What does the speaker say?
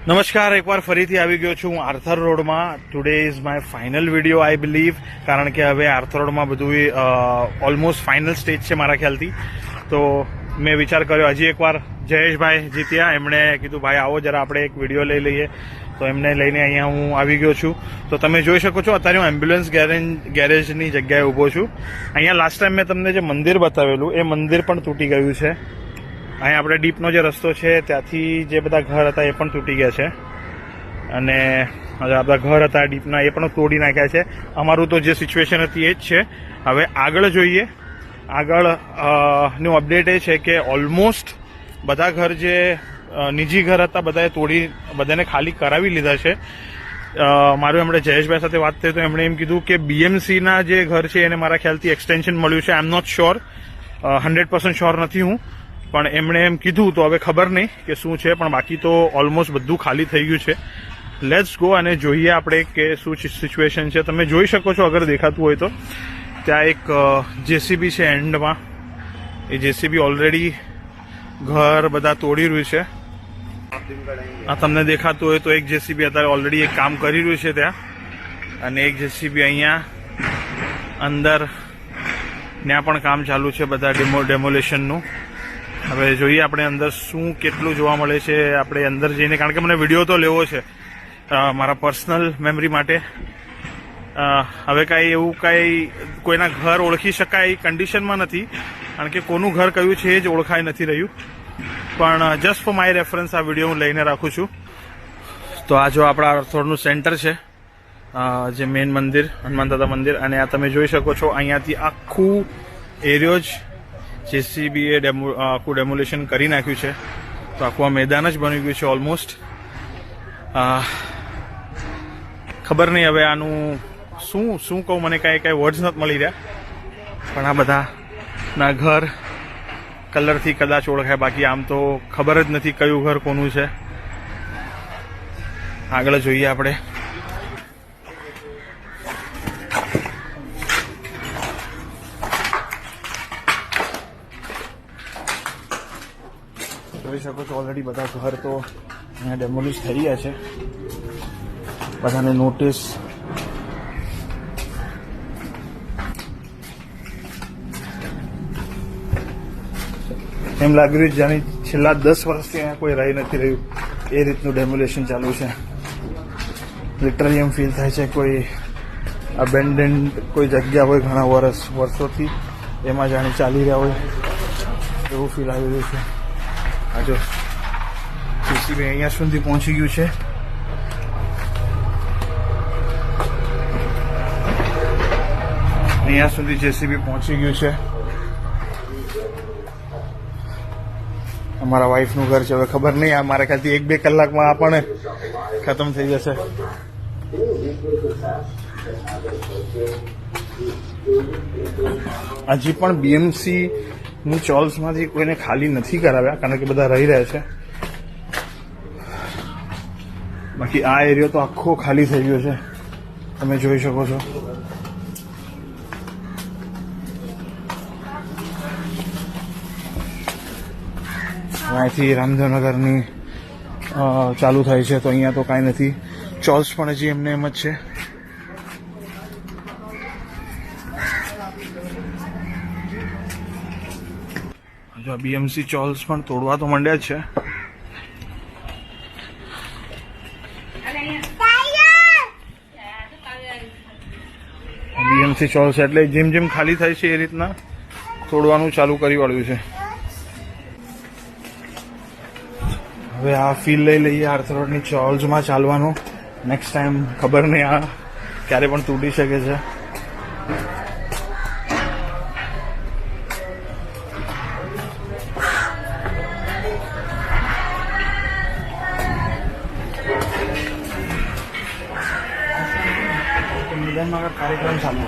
નમસ્કાર, એકવાર ફરીથી આવી ગયો છું હું આર્થર રોડમાં. Today is my final video I believe, કારણ કે હવે આર્થર રોડમાં બધું ઓલમોસ્ટ ફાઇનલ સ્ટેજ છે મારા ખ્યાલથી. તો મેં વિચાર કર્યો હજી એકવાર જયેશભાઈ જીત્યા, એમણે કીધું ભાઈ આવો જરા આપણે એક વિડીયો લઈ લઈએ, તો એમને લઈને અહીંયા હું આવી ગયો છું. તો તમે જોઈ શકો છો અત્યારે હું એમ્બ્યુલન્સ ગેરેજની જગ્યાએ ઊભો છું. અહીંયા લાસ્ટ ટાઈમ મેં તમને જે મંદિર બતાવેલું એ મંદિર પણ તૂટી ગયું છે. અહીંયા આપણે ડીપનો જે રસ્તો છે ત્યાંથી જે બધા ઘર હતા એ પણ તૂટી ગયા છે, અને આ બધા ઘર હતા ડીપના એ પણ તોડી નાખ્યા છે. અમારું તો જે સિચ્યુએશન હતી એ જ છે. હવે આગળ જોઈએ. આગળ નું અપડેટ એ છે કે ઓલમોસ્ટ બધા ઘર જે નિજી ઘર હતા બધાને ખાલી કરાવી લીધા છે. મારું એમણે જયેશભાઈ સાથે વાત થઈ તો એમણે એમ કીધું કે બીએમસીના જે ઘર છે એને મારા ખ્યાલથી એક્સટેન્શન મળ્યું છે. આઈ એમ નોટ શ્યોર, 100% શ્યોર નથી હું, પણ એમણે એમ કીધું તો હવે ખબર નહીં કે શું છે, પણ બાકી તો ઓલમોસ્ટ બધું ખાલી થઈ ગયું છે. લેટ્સ ગો અને જોઈએ આપણે કે શું સિચ્યુએશન છે. તમે જોઈ શકો છો અગર દેખાતું હોય તો ત્યાં એક જેસીબી છે એન્ડમાં. એ જેસીબી ઓલરેડી ઘર બધા તોડી રહ્યું છે. આ તમને દેખાતું હોય તો એક જેસીબી અત્યારે ઓલરેડી એક કામ કરી રહ્યું છે ત્યાં, અને એક જેસીબી અહીંયા અંદર ત્યાં પણ કામ ચાલુ છે બધા ડેમોલેશનનું. હવે જોઈએ આપણે અંદર શું કેટલું જોવા મળે છે આપણે અંદર જઈને, કારણ કે મને વિડીયો તો લેવો છે મારા પર્સનલ મેમરી માટે. હવે કાંઈ એવું કાંઈ કોઈના ઘર ઓળખી શકાય કન્ડિશનમાં નથી, કારણ કે કોનું ઘર કયું છે એ જ ઓળખાઈ નથી રહ્યું. પણ જસ્ટ ફોર માય રેફરન્સ આ વિડીયો હું લઈને રાખું છું. તો આ જો આપણા આર્થરોડનું સેન્ટર છે, જે મેઇન મંદિર હનુમાન દાદા મંદિર, અને આ તમે જોઈ શકો છો અહીંયાથી આખું એરિયો જ જેસીબીએ આખું ડેમોલેશન કરી નાખ્યું છે. તો આખું આ મેદાન જ બની ગયું છે ઓલમોસ્ટ. ખબર નહીં હવે આનું શું કહું, મને કાંઈ વર્ડ્સ નથી મળી રહ્યા. પણ આ બધાના ઘર કલરથી કદાચ ઓળખાય, બાકી આમ તો ખબર જ નથી કયું ઘર કોનું છે. આગળ જોઈએ આપણે. જોઈ શકો છો ઓલરેડી બધા ઘર તો અહીંયા ડેમોલિશ થઈ ગયા છે. બધાને નોટિસ એમ લાગી રહ્યું જાણે છેલ્લા 10 વર્ષથી અહીંયા કોઈ રહી નથી રહ્યું એ રીતનું ડેમોલેશન ચાલુ છે. લિટરલી એમ ફીલ થાય છે કોઈ અબેન્ડન્ડ કોઈ જગ્યા હોય ઘણા વર્ષોથી એમાં જાણે ચાલી રહ્યા હોય એવું ફીલ આવી રહ્યું છે. આ જો જેસીબી અહીંયા સુધી પહોંચી ગયું છે. અહીંયા સુધી જેસીબી પહોંચી ગયું છે. અમારા વાઈફનું ઘર છે. હવે ખબર નહીં, આ મારા ખ્યાલથી 1-2 કલાકમાં આ પણ ખતમ થઈ જશે. હજી પણ બીએમસી ની ચોલ્સમાંથી કોઈને ખાલી નથી કરાવ્યા, કારણ કે બધા રહી રહ્યા છે. બાકી આ એરિયો તો આખો ખાલી થઈ ગયો છે, તમે જોઈ શકો છો. અહીંયાથી રામદેવનગરની ચાલુ થાય છે, તો અહીંયા તો કાંઈ નથી. ચોલ્સ પણ હજી એમને એમ જ છે. જો બીએમસી ચોલ્સ પણ તોડવા તો માંડ્યા જ છે. બીએમસી ચોલ્સ એટલે જેમ જેમ ખાલી થાય છે એ રીતના તોડવાનું ચાલુ કરી વાળ્યું છે. હવે આ ફીલ લઈ લઈએ આર્થર રોડની ચોલ્સમાં ચાલવાનું. નેક્સ્ટ ટાઈમ ખબર નહીં આ ક્યારે પણ તૂટી શકે છે. મેદાનમાં કાર્યક્રમ ચાલુ